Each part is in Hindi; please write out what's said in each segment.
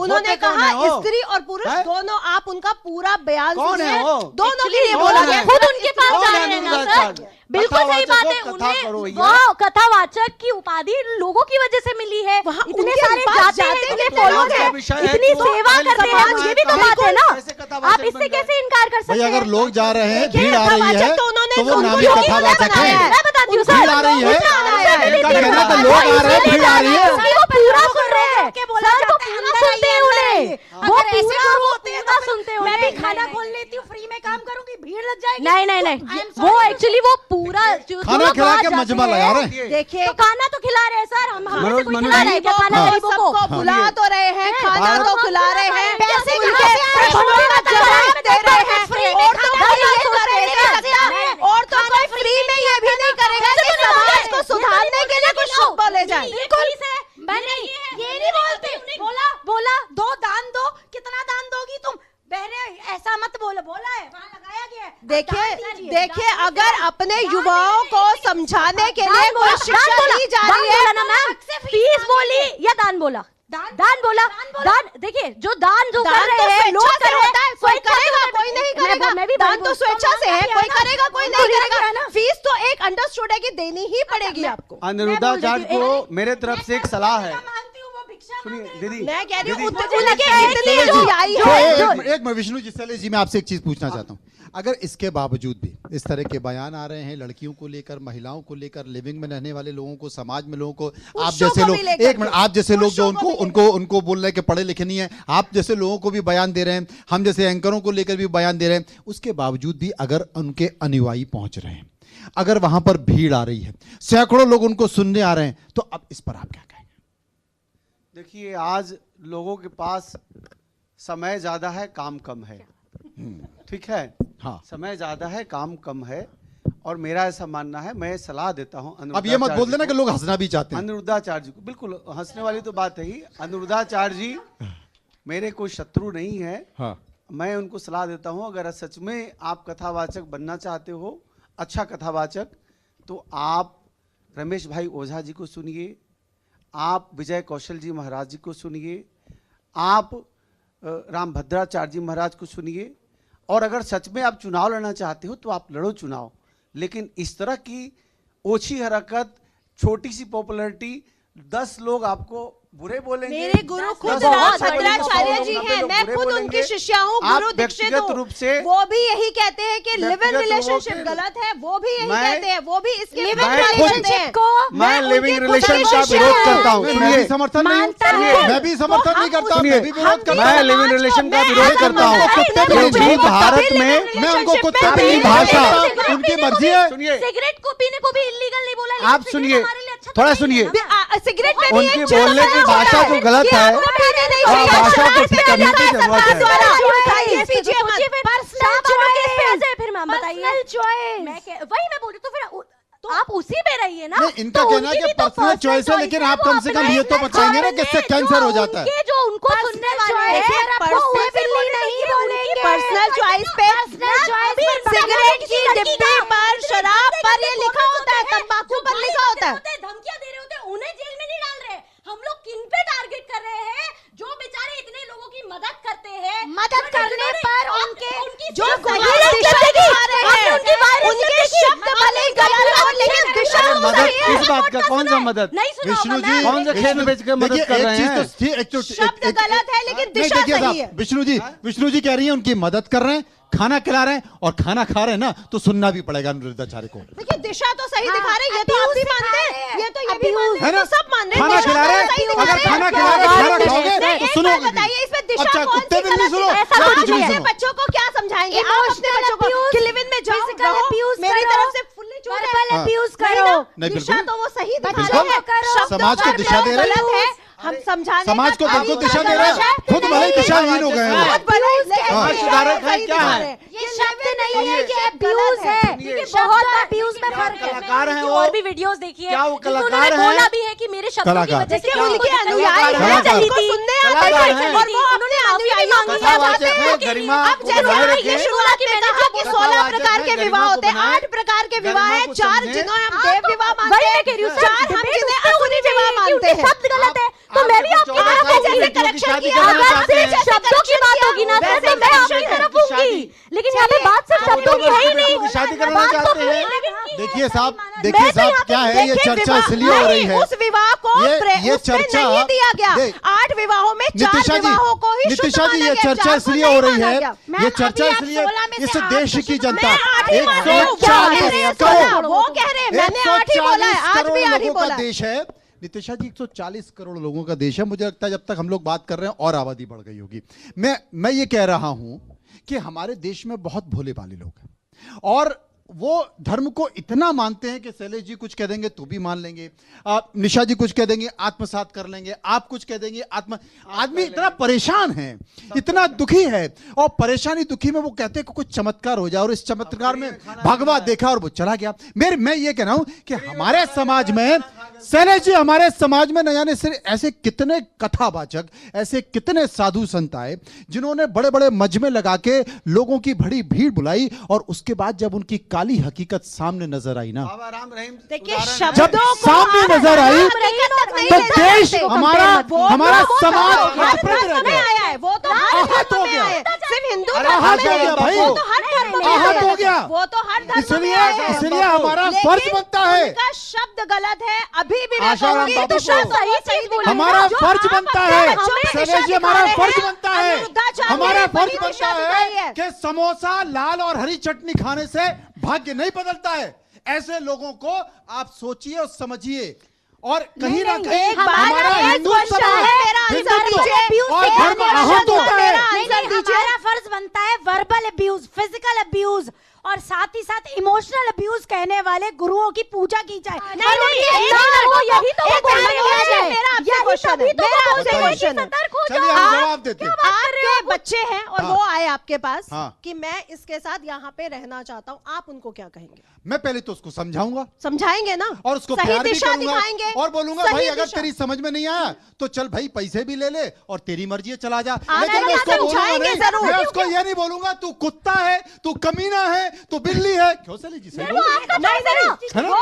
उन्होंने कहा स्त्री और पुरुष दोनों, आप उनका पूरा बयान सुनिए, दोनों के लिए बोला गया, खुद उनके पास जा रहे हैं ना सर। बिल्कुल सही बात है। उन्हें वो कथावाचक की उपाधि लोगों की वजह से मिली है, इतने सारे जाते हैं, इतने फॉलोअर्स हैं, इतनी सेवा करते हैं, ये भी तो बात है ना। आप इससे कैसे इनकार कर सकते हैं? अगर लोग जा रहे हैं, भीड़ आ रही है, तो वो नामी कथावाचक है। मैं बताती हूँ सर, भीड़ आ रही है, इनका कहना तो लोग आ रहे हैं, भीड़ आ रही है। वो पूरा सुन रहे हैं, सर को पूरा सुनते हैं उन्हें, वो पूरा सुनते हैं। मैं भी खाना खोल लेती हूँ, फ्री में काम करूंगी, भीड़ लग जाएगी। नहीं, वो एक्चुअली वो पूरा खाना खिला के मजमा लगा रहे हैं। देखिए तो खाना तो खिला रहे हैं सर, हम हमें से कोई खिला रहे हैं क्या खाना गरीबों को? सबको बुला तो रहे हैं, खाना तो खिला रहे हैं, पैसे उनके प्रश्नों का जवाब दे रहे हैं। औरतों को फ्री में ये भी नहीं करेगा कि समाज को सुधारने के लिए कुछ शुभ बोले जाए। ये नहीं बोलती, बोला दो दान दो, कितना दान दोगी तुम? बहने ऐसा मत बोलो, बोला है वहाँ लगाया गया है। देखिए अगर अपने युवाओं को समझाने के लिए कोई शिक्षा दी जा रही है ना मैम, फीस बोली या दान बोला? दान बोला। दान देखिए, जो दान जो कर रहे हैं लोग कर रहे हैं, कोई करेगा कोई नहीं करेगा। दान तो स्वेच्छा से है, कोई करेगा कोई नहीं करेगा। फीस तो एक अंडरस्टूड है कि देनी ही पड़ेगी आपको। अनिरुद्धाचार्य को मेरे तरफ से एक सलाह है। सुनिए दीदी, मैं कह रही हूँ एक मैं विष्णु जी, शैलेश जी, मैं आपसे एक चीज पूछना चाहता हूँ। अगर इसके बावजूद भी इस तरह के बयान आ रहे हैं लड़कियों को लेकर, महिलाओं को लेकर, लिविंग में रहने वाले लोगों को, समाज में लोगों को, आप जैसे लोग, एक मिनट, आप जैसे लोग जो उनको बोल रहे हैं कि पढ़े लिखे नहीं है, आप जैसे लोगों को भी बयान दे रहे हैं, हम जैसे एंकरों को लेकर भी बयान दे रहे हैं, उसके बावजूद भी अगर उनके अनुयायी पहुंच रहे हैं, अगर वहां पर भीड़ आ रही है, सैकड़ों लोग उनको सुनने आ रहे हैं, तो अब इस पर आप क्या कहेंगे? देखिए, आज लोगों के पास समय ज्यादा है, काम कम है, ठीक है? हाँ, समय ज्यादा है, काम कम है, और मेरा ऐसा मानना है, मैं सलाह देता हूं। अब ये मत बोल देना कि लोग हंसना भी चाहते हैं। अनिरुद्धाचार्य जी को, बिल्कुल हंसने वाली तो बात है ही। अनिरुद्धाचार्य जी मेरे कोई शत्रु नहीं है। हाँ, मैं उनको सलाह देता हूं, अगर सच में आप कथावाचक बनना चाहते हो, अच्छा कथावाचक, तो आप रमेश भाई ओझा जी को सुनिए, आप विजय कौशल जी महाराज जी को सुनिए, आप रामभद्राचार्य जी महाराज को सुनिए, और अगर सच में आप चुनाव लड़ना चाहते हो तो आप लड़ो चुनाव। लेकिन इस तरह की ओछी हरकत, छोटी सी पॉपुलैरिटी, 10 लोग आपको बुरे बोलेंगे। मेरे गुरु खुद रामभद्राचार्य जी हैं, मैं खुद उनकी शिष्या हूँ, गुरु दीक्षित हूँ। वो भी यही कहते हैं कि लिव इन रिलेशनशिप गलत है, वो भी यही कहते हैं, वो भी इसके लिव इन रिलेशनशिप को, मैं लिविंग रिलेशन का विरोध करता हूँ। मैं समर्थन नहीं करता, मैं भी विरोध करता हूँ। मैं लिविंग रिलेशन का विरोध करता हूँ। भारत में मैं उनको कुत्ते की भाषा, उनकी मर्जी है। सुनिए, सिगरेट को पीने को भी इलीगल नहीं बोला, आप सुनिए, थोड़ा सुनिए, सिगरेट में उनके बोलने की भाषा जो गलत है, भाषा को ठीक करने की जरूरत है। फिर मैम बताइए, वही मैं बोली, तो फिर तो आप उसी पे रहिए ना। इनका कहना है कि पर्सनल चॉइस है, लेकिन आप कम से कम ये तो बताएंगे ना कि इससे कैंसर हो जाता है। जो उनको सुनने वाले हैं, पर्सनल चॉइस पे, सिगरेट की डिब्बे पर, शराब पर ये लिखा होता है, तंबाकू पर लिखा होता है। धमकियां दे रहे होते, उन्हें जेल में नहीं डाल रहे। हम लोग किन पे टारगेट कर रहे हैं? जो बेचारे इतने लोगों की मदद करते हैं, मदद करने पर उनके जो उनके शब्द भले गलत हो, लेकिन दिशा मदद किस बात का? कौन सा मदद? विष्णु जी, कौन सा खेल बेच के मदद कर रहे हैं? शब्द गलत है, लेकिन दिशा सही है। विष्णु जी कह रही है उनकी मदद कर रहे हैं, खाना खिला रहे हैं और खाना खा रहे हैं ना, तो सुनना भी पड़ेगा अनिरुद्धाचार्य को। देखिए दिशा तो सही दिखा रहे हैं, ये तो आप भी मानते हैं, ये तो ये भी मानते हैं, सब मान रहे हैं। खाना खिला रहे हैं, अगर खाना खिला रहे हैं, खाना खाओगे तो सुनोगे। बताइए इसमें दिशा अच्छा, कौन कुत्ते सी भी नहीं गलत सुनो, है? कुछ भी सुनो। बच्चों को क्या समझाएंगे आप अपने बच्चों को कि लिव इन में जाओ, मेरी तरफ से फुल्ली छूट है, अब्यूज करो। दिशा तो वो सही दिखा रहे हैं, समाज को दिशा दे रहे हैं, हम समझाने समाज को बिल्कुल दिशा दे रहे हैं, खुद भले ही दिशाहीन हो गए हैं। सुधारक है क्या है? ये शब्द नहीं है, ये अब्यूज है, ये बहुत अब्यूज में फर्क है। कलाकार हैं वो, और भी वीडियोस देखिए, क्या वो कलाकार उन्होंने हैं? बोला भी है कि मेरे शब्दों की वजह से उनके अनुयायी हैं, जिनको सुनने आते हैं और वो अपने अनुयायियों की चाहते हैं। अब जैसे ये शुरुआत में मैंने कहा कि 16 प्रकार के विवाह होते हैं, 8 प्रकार के विवाह है, 4 जिन्हें हम देव विवाह मानते हैं, 4 हम जिन्हें असुरी विवाह मानते हैं। शब्द गलत है, तो मैं भी आपकी तरफ जैसे करेक्शन किया, सिर्फ शब्दों की बात होगी ना सर, तो मैं आपकी तरफ होंगी, लेकिन यहाँ पे बात सिर्फ शब्दों की है ही नहीं। शादी करना चाहते हैं। देखिए साहब, देखिए साहब, क्या है ये चर्चा इसलिए हो रही है, उस विवाह को ये चर्चा नहीं दिया गया। 8 विवाहों में 4 विवाहों को ही शुद्ध नितिशा जी, माना ये गया, चर्चा 4 को इसलिए नहीं हो रही माना है, गया। ये चर्चा इसलिए इस देश की जनता मैं 140 करोड़, वो कह रहे हैं, मैंने 8 ही बोला है, आज भी 8 ही लोगों बोला का है। देश है नितिशा जी, 140 करोड़ लोगों का देश है। मुझे लगता है जब तक हम लोग बात कर रहे हैं और आबादी बढ़ गई होगी। मैं ये कह रहा हूं कि हमारे देश में बहुत भोले भाले लोग हैं और वो धर्म को इतना मानते हैं कि शैलेश जी कुछ कह देंगे तो भी मान लेंगे, निशा जी कुछ कह देंगे आत्मसात कर लेंगे, आप कुछ कह देंगे आदमी इतना परेशान है, इतना दुखी है, और परेशानी दुखी में वो कहते हैं कि कुछ चमत्कार हो जाए, और इस चमत्कार में भगवा देखा और वो चला गया। मैं ये कह रहा हूं कि हमारे समाज में, शैलेश जी, हमारे समाज में न जाने सिर्फ ऐसे कितने कथावाचक, ऐसे कितने साधु संत आए जिन्होंने बड़े बड़े मजमे लगा के लोगों की बड़ी भीड़ बुलाई, और उसके बाद जब उनकी काली हकीकत सामने नजर आई ना, देखिए जब सामने नजर आई तो देश हमारा समाज हतप्रभ रह गया। आया है, वो तो आहत हो गया, सिर्फ हिंदू आहत हो गया भाई, वो तो हर धर्म में आहत हो गया, वो तो हर धर्म में आया है। इसलिए हमारा लेकिन फर्ज बनता है, उनका शब्द गलत है, अभी भी मैं आशाराम कहूंगी बाबू तो को शब्द सही चीज बोला। हमारा जो फर्ज आप बनता अपने है, बच्चों में शैलेश दिशा जी, हमारा दिखा फर्ज रहे हैं, बनता है, अनिरुद्धाचार्य हमारा ने फर्ज बड़ी बनता दिशा दिखाई है कि समोसा लाल और हरी चटनी खाने से भाग्य नहीं बदलता है। ऐसे लोगों को आप सोचिए और समझिए, और कहीं ना कहीं एक बात हमारा है, हिंदू क्वेश्चन समाज, है, मेरा आंसर दीजिए, और एक धर्म क्वेश्चन आहत होता है। हमारा फर्ज बनता है वर्बल अब्यूज, फिजिकल अब्यूज और साथ ही साथ इमोशनल अब्यूज कहने वाले गुरुओं की पूजा की जाए। यही तो वो बोलने वाले हैं। मेरा आपसे क्वेश्चन है, मेरा आपसे क्वेश्चन है। चलिए हम जवाब देते हैं। आपके बच्चे हैं और हाँ। वो आए आपके पास हाँ। कि मैं इसके साथ यहाँ पे रहना चाहता हूँ, आप उनको क्या कहेंगे? मैं पहले तो उसको समझाऊंगा समझाएंगे ना, और उसको सही प्यार भी दिशा करूंगा दिखाएंगे और बोलूंगा सही भाई अगर दिशा। तेरी समझ में नहीं आया तो चल भाई पैसे भी ले ले और तेरी मर्जी है चला जा। आप लेकिन मैं उसको बोलूंगा समझाएंगे नहीं, जरूर। मैं उसको ये नहीं बोलूंगा तू कुत्ता है, तू कमीना है, तू बिल्ली है। क्यों शैलेश जी, सही बोल रही है। है ना? वो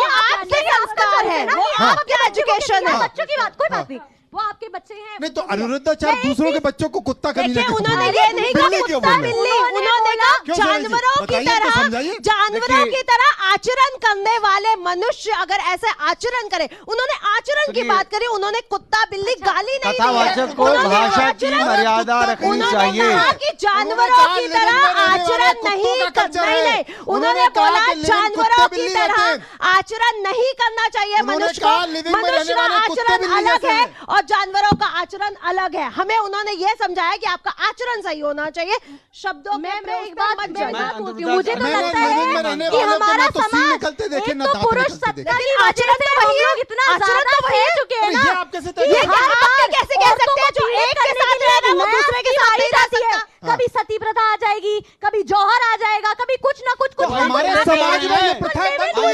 आपके संस्कार है, वो आपके एजुकेशन है। बच्चों की बात कोई बात नहीं, वो आपके बच्चे हैं। नहीं तो अनिरुद्धाचार्य दूसरों के बच्चों को कुत्ता कमीना देखिए क्यों उन्होंने बोल रहे ये हैं? नहीं बिल्ली कहा क्यों कुत्ता बोल रहे हैं? बिल्ली, उन्होंने कहा क्यों शैलेश जी? जानवरों की बताइए तो तरह, समझाइए। जानवरों की तरह आचरण करने वाले मनुष्य अगर ऐसे आचरण करे, उन्होंने आचरण की बात करी, उन्होंने कुत्ता बिल्ली गाली नहीं दी है। कथावाचक को उन्होंने भाषा की आचरण- मर्यादा रखनी उन्होंने चाहिए। कहा कि जानवरों की तरह आचरण नहीं नहीं, उन्होंने बोला जानवरों की तरह आचरण नहीं करना चाहिए मनुष्य को। मनुष्य का आचरण अलग है और जानवरों का आचरण अलग है। हमें उन्होंने ये समझाया कि आपका आचरण सही होना चाहिए, शब्दों मैं के एक बात मत मैं एक जाना। बात बोलती हूँ, मुझे तो मैंने लगता लिविंग में रहने है कि वालों के हमारा ना तो सींग समाज निकलते देखे, एक ना तो दांत पुरुष निकलते देखे। सत्ता की आचरण वजह से तो हम वही है, लोग इतना आचरण ज्यादा तो वही रह है। चुके हैं अरे ना। ये आप कैसे तय ये करेंगे? क्या आप कैसे कह सकते हैं जो एक के साथ रह रहा है वो दूसरे के साथ नहीं रह सकता? कभी सती प्रथा आ जाएगी, कभी जौहर आ जाएगा, कभी कुछ ना कुछ तो हमारे समाज में ये प्रथाएं बंद हुई है,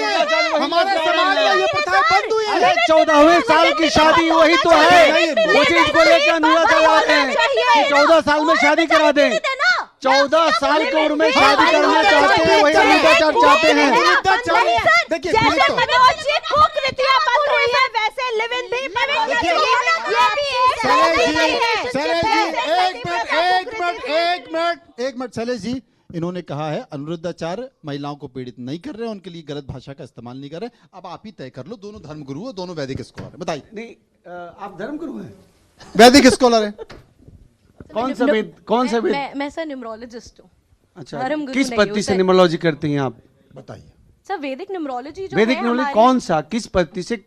हमारे समाज में ये प्रथाएं बंद हुई है। 14वें साल की शादी वही तो है, वो चीज को लेकर अनुराग चला रहे हैं कि 14 साल में शादी करा दें। 14 साल की उम्र में शादी करना चाहते हैं, वही अनिरुद्धाचार्य चाहते हैं। देखिए जैसे फिर तो मनोज जी कुकृतियां बंद हुई है वैसे लिव इन भी बंद होना चाहिए। ये भी एक शैलेश सही जी, है। शैलेश जी, जैसे एक मिनट शैलेश जी, इन्होंने कहा है अनिरुद्धाचार्य महिलाओं को पीड़ित नहीं कर रहे हैं, उनके लिए गलत भाषा का इस्तेमाल नहीं कर रहे। अब आप ही तय कर लो, दोनों धर्मगुरु हो, दोनों वैदिक स्कॉलर है, बताइए। नहीं, आप धर्मगुरु हैं? वैदिक स्कॉलर है। कौन सा वेद? मैं सर न्यूमरोलॉजिस्ट हूँ। अच्छा, धर्मगुरु किस नहीं हूँ पद्धति से सर। न्यूमरोलॉजी करती हैं आप? बताइए। सर वैदिक न्यूमरोलॉजी जो वैदिक है न्यूमरोलॉजी हमारी- कौन सा, किस पद्धति से,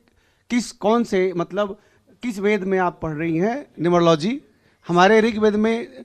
कौन से, मतलब किस वेद में आप पढ़ रही हैं न्यूमरोलॉजी? हमारे ऋग्वेद में,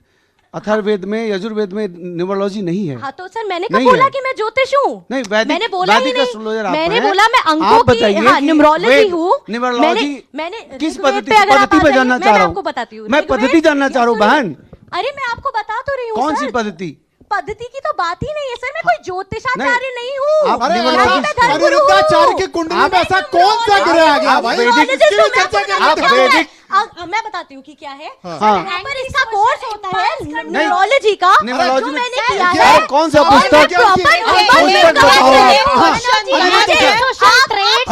अथर्ववेद में, यजुर्वेद में न्यूमरोलॉजी नहीं है। हाँ तो सर मैंने कब नहीं बोला है। कि मैं ज्योतिष हूँ? नहीं, वैदिक, मैंने बोला ही वैदिक नहीं। एस्ट्रोलॉजर आप मैंने हैं। बोला मैं अंकों आप की बताइए हाँ कि न्यूमरोलॉजी वेद, हूँ। न्यूमरोलॉजी मैंने किस ऋग्वेद पद्धति पे अगर आप पद्धति आ पे जाइए, जानना मैं चाह रहा आपको हूँ। बताती हूँ। मैं ऋग्वेद- पद्धति जानना चाह रहा हूँ बहन। अरे मैं आपको बता तो रही हूँ कौन सी सर। पद्धति? पद्धति की तो बात ही नहीं है सर, मैं कोई ज्योतिषाचार्य नहीं हूँ। आप अरे न्यूमरोलॉजी- मैं धर्मगुरु अनिरुद्धाचार्य हूँ। की कुंडली में ऐसा कौन सा ग्रह आ गया भाई? वैदिक- इसकी भी चर्चा कर आप रहे थे। वैदिक- मैं बताती हूँ कि क्या है। हाँ। यहाँ पर इसका कोर्स होता है न्यूमरोलॉजी का, न्यूमरोलॉजी जो में- मैंने किया क्या है। है? कौन सा और मैं पुस्तक? proper- पुस्तक proper बताओ।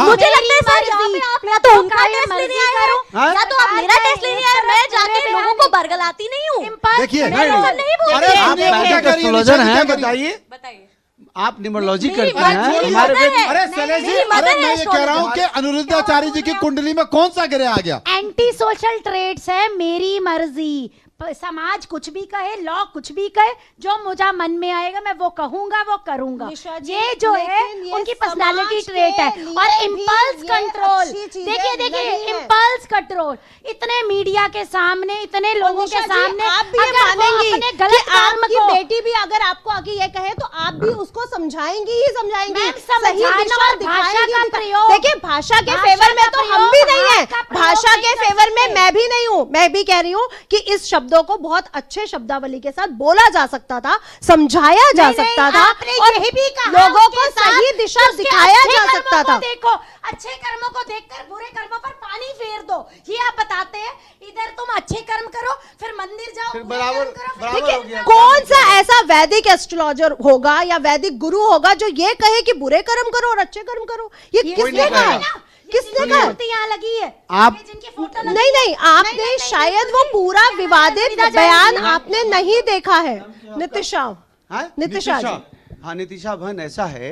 मुझे लगता है सर यहाँ पे आप या तो उनका टेस्ट लेने आए हो हाँ? या तो आप मेरा टेस्ट लेने आए हो। मैं जाके लोगों को बरगलाती नहीं हूँ। देखिए, मैं ऐसा नहीं बोल अरे रही। आप सुनिए, वैदिक क्या करिए, एस्ट्रोलॉजर निशा जी, हैं, क्या करिए? बताइए। बताइए। आप न्यूमरोलॉजी मेरी करते हैं, मेरी हमारे मदर है। अरे शैलेश जी, मेरी अरे मदर मैं है ये कह रहा हूँ कि अनिरुद्धाचार्य जी की कुंडली में कौन सा ग्रह आ गया? एंटी सोशल ट्रेड्स है, मेरी मर्जी। समाज कुछ भी कहे, लॉ कुछ भी कहे, जो मुझे मन में आएगा मैं वो कहूंगा, वो करूंगा। निशा जी, ये जो है लेकिन ये उनकी पर्सनालिटी समाज ट्रेट के है। लिए और भी इम्पल्स ये कंट्रोल, अच्छी चीजें देखिए नहीं है। इम्पल्स कंट्रोल, इतने मीडिया के सामने, इतने लोगों निशा के जी, सामने आप भी ये अगर वो मानेंगी अपने कि गलत कर्म आपकी को बेटी भी अगर आपको आगे ये कहे तो आप भी उसको समझाएंगी ही समझाएंगी, मैम, सही समझाना दिशा और भाषा दिखाएंगी का ही। प्रयोग। देखिए भाषा के भाषा फेवर में का तो हम प्रयोग, भी नहीं हाथ का है, प्रयोग भाषा नहीं के कर फेवर में सकते। मैं भी नहीं हूँ। मैं भी कह रही हूँ कि इस शब्दों को बहुत अच्छे शब्दावली के साथ बोला जा सकता था, समझाया जा नहीं, सकता नहीं, था आपने और यही भी कहा लोगों उसके को साथ सही दिशा उसके दिखाया अच्छे जा कर्मों सकता को था। देखो, अच्छे कर्मों को देखकर बुरे कर्मों पर पानी फेर दो, ये आप बताते हैं। इधर तुम अच्छे कर्म करो, फिर मंदिर जाओ, फिर बुरे बराबर- कर्म करो, फिर बराबर अच्छे हो गया। कर्म करो। कौन सा ऐसा वैदिक एस्ट्रोलॉजर होगा या वैदिक गुरु होगा जो ये कहे कि बुरे कर्म करो और अच्छे कर्म करो? ये ये किसने नहीं कहा? कहेगा। किसने ये कहा? मूर्ति यहाँ लगी है, आप- ये जिनकी फोटो लगी नहीं है। नहीं, आपने शायद वो पूरा विवादित बयान आपने नहीं देखा है। नितिशा, हाँ? नितिशा जी। हाँ, नितिशा बहन, ऐसा है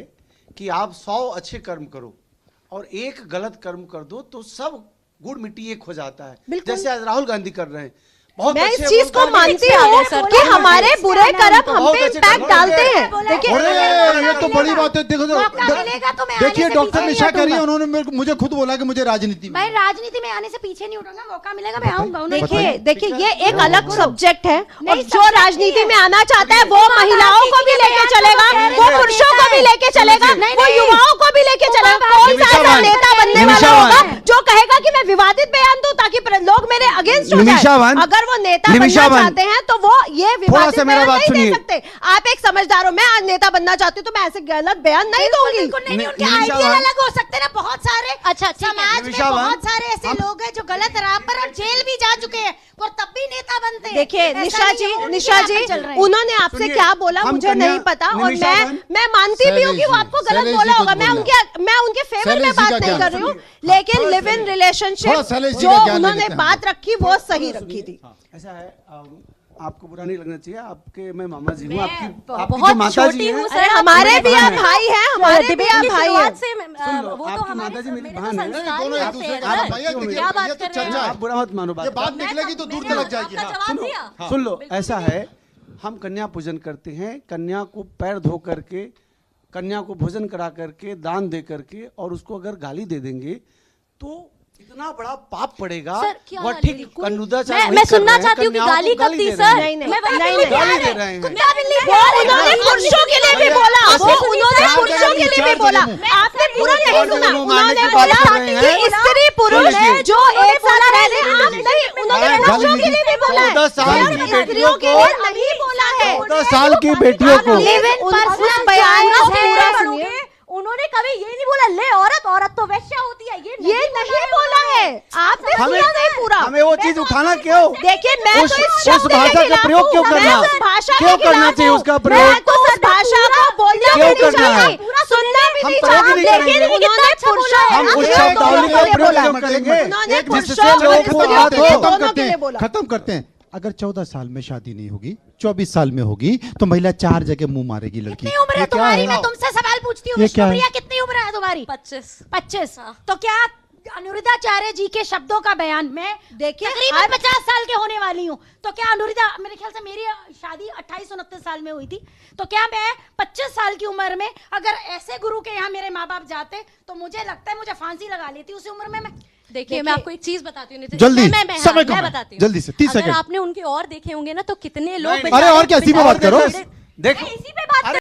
कि आप 100 अच्छे कर्म करो और एक गलत कर्म कर दो तो सब गुड़ मिट्टी एक हो जाता है, बिल्कुल। जैसे आज राहुल गांधी कर रहे हैं। बहुत मैं इस अच्छे चीज को बोलते हैं, मानती अच्छे हूँ आगे सर, कि बहुत हमारे अच्छे बुरे आगे कर्म हम बहुत पे अच्छे इम्पैक्ट कर्म डालते होंगे। हैं। देखिए अरे ये तो बड़ी बात है। देखो मौका मिलेगा तो मैं आने देखिए से डॉक्टर पीछे नहीं निशा कह रही है, हटूंगा। उन्होंने मुझे खुद बोला कि मुझे राजनीति में मैं राजनीति में आने से पीछे नहीं उठूंगा, मौका मिलेगा मैं आऊंगा। उन्होंने देखिए देखिए, ये एक हाँ, अलग हाँ। सब्जेक्ट है और नहीं, जो subject राजनीति नहीं में है। आना चाहता है वो महिलाओं को भी लेके चलेगा, वो पुरुषों को भी लेके चलेगा, नहीं, वो नहीं। युवाओं को भी लेके चलेगा। कौन सा निमिषा ऐसा बहन, नेता बनने निमिषा वाला होगा बहन। जो कहेगा कि मैं विवादित बयान दूं ताकि लोग मेरे अगेंस्ट हो निमिषा जाए? बहन, अगर वो नेता निमिषा बनना बहन, चाहते हैं तो वो ये विवादित सा मेरा बयान बात नहीं दे सुनिए। सकते। आप एक समझदार हो, मैं आज नेता बनना चाहती हूँ तो मैं ऐसे गलत बयान नहीं दूंगी। बिल्कुल नहीं, उनके निमिषा आइडियल बहन। अलग हो सकते हैं ना, बहुत सारे। अच्छा, ठीक है। समाज में निमिषा बहन, बहुत सारे ऐसे लोग हैं जो गलत राह पर और जेल भी जा चुके हैं और तब भी नेता बनते हैं। देखिए ऐसा निशा नहीं जी, है, वो उनके निशा राह जी, पर चल रहे हैं। उन्होंने आपसे सुनिए, क्या बोला हम मुझे कन्या- नहीं पता और निमिषा बहन, मैं मानती भी हूँ कि वो शैलेश आपको जी, गलत शैलेश बोला जी होगा। कुछ मैं उनके फेवर शैलेश में जी बात का नहीं क्या? कर रही हूँ, लेकिन थोड़ा लिव इन शैलेश- रिलेशनशिप थोड़ा शैलेश जी जो का ज्ञान ले उन्होंने लेते हैं। बात रखी वो सही रखी थी। ऐसा है, आपको बुरा नहीं लगना चाहिए, आपके मैं मामा जी हूँ, मैं आपकी बहुत जो माता छोटी जी हूँ हैं, सर, अरे आप हमारे मेरी भी बहन आप हैं। भाई हैं, हमारे भी डिबेट आप की भाई हैं। शुरुआत से सुन लो, वो तो आपकी हमारे माता जी मेरी मेरे तो बहन है। संस्कार दोनों ही एक ऐसे दूसरे हैं का सर। भैया, देखिए, क्या बात ये तो कर रहे हैं चर्चा है। आप बुरा मत मानो बात ये को। बात निकलेगी तो दूर तक जाएगी। आपका हाँ। जवाब दिया। सुन लो, ऐसा है, हम कन्या पूजन करते हैं, कन्या को पैर धो करके, कन्या को भोजन करा करके, दान दे करके, और उसको अगर गाली दे देंगे तो इतना बड़ा पाप पड़ेगा। सर, क्या वह गाली? ठीक बिल्कुल। अनुदाचार मैं वही कर सुनना रहे हैं, चाहती हूँ कि कन्याओं को गाली कब दी दे रहे सर? हैं। नहीं, नहीं, मैं वही नहीं, बोलने नहीं, जा गाली रहे दे हैं। रहे हैं। कुत्ता बिल्ली वो प्यार है। उन्होंने गाली पुरुषों के लिए भी अरे, बोला, आपसे वो सुनिए, उन्होंने चार पुरुषों जगह के लिए भी चार बोला। जगह आपने पूरा नहीं और सुना। लोग मारने उन्होंने की बात बोला कर रहे कि हैं। स्त्री पुरुष सुनिए। जो एक साथ रह रहे हैं, आप नहीं, उन्होंने गाली पुरुषों के दी। लिए भी बोला है। 14 साल की स्त्रियों बेटियों के को, लिए नहीं बोला है। 14 साल की बेटियों को लिव इन पर्सनल बयान को पूरा सुनिए। उन्होंने कभी ये नहीं बोला ले औरत औरत तो वैश्या होती है, ये नहीं बोला है। आपने हमें सुना नहीं पूरा। हमें वो चीज उठाना क्यों? देखिए मैं उस- तो इस उस शब्द के भाषा का खिलाफ प्रयोग हूँ। क्यों मैं करना? उस भाषा क्यों के करना खिलाफ चाहिए हूँ। उसका प्रयोग? मैं तो उस भाषा को बोलना क्यों भी नहीं करना है? चाहती, सुनना भी हम नहीं प्रयोग चाहती, नहीं लेकिन करेंगे। उन्होंने पुरुषों हम उस स्त्रियों शब्दावली दोनों का के लिए प्रयोग बोला। क्यों करेंगे? उन्होंने एक जिससे पुरुषों और लोगों को स्त्रियों बात के हो। लिए दोनों के लिए बोला। खत्म करते हैं। अगर 14 साल में शादी नहीं होगी, 24 साल में होगी, तो महिला 4 जगह मुंह मारेगी लड़की। कितनी उम्र है ये क्या तुम्हारी? है? मैं तुमसे सवाल पूछती हूँ ये क्या है? विष्णुप्रिया, कितनी उम्र है तुम्हारी? 25। 25। हाँ। तो क्या अनुरुद्धाचार्य जी के शब्दों का बयान, मैं देखिए, तकरीबन 50 साल के होने वाली हूँ, तो क्या अनुरुद्धा, मेरे ख्याल से मेरी शादी 28-29 साल में हुई थी, तो क्या मैं 25 साल की उम्र में अगर ऐसे गुरु के यहाँ मेरे माँ बाप जाते तो मुझे लगता है मुझे फांसी लगा लेती उसी उम्र में मैं। देखिए मैं आपको एक चीज बताती हूँ नितिन। जल्दी, मैं समय कम मैं है। बताती हूँ। जल्दी से, 30 अगर सेकंड। आपने उनके और देखे होंगे ना तो कितने लोग नहीं, अरे और क्या, इसी पे बात करो। देख इसी पे बात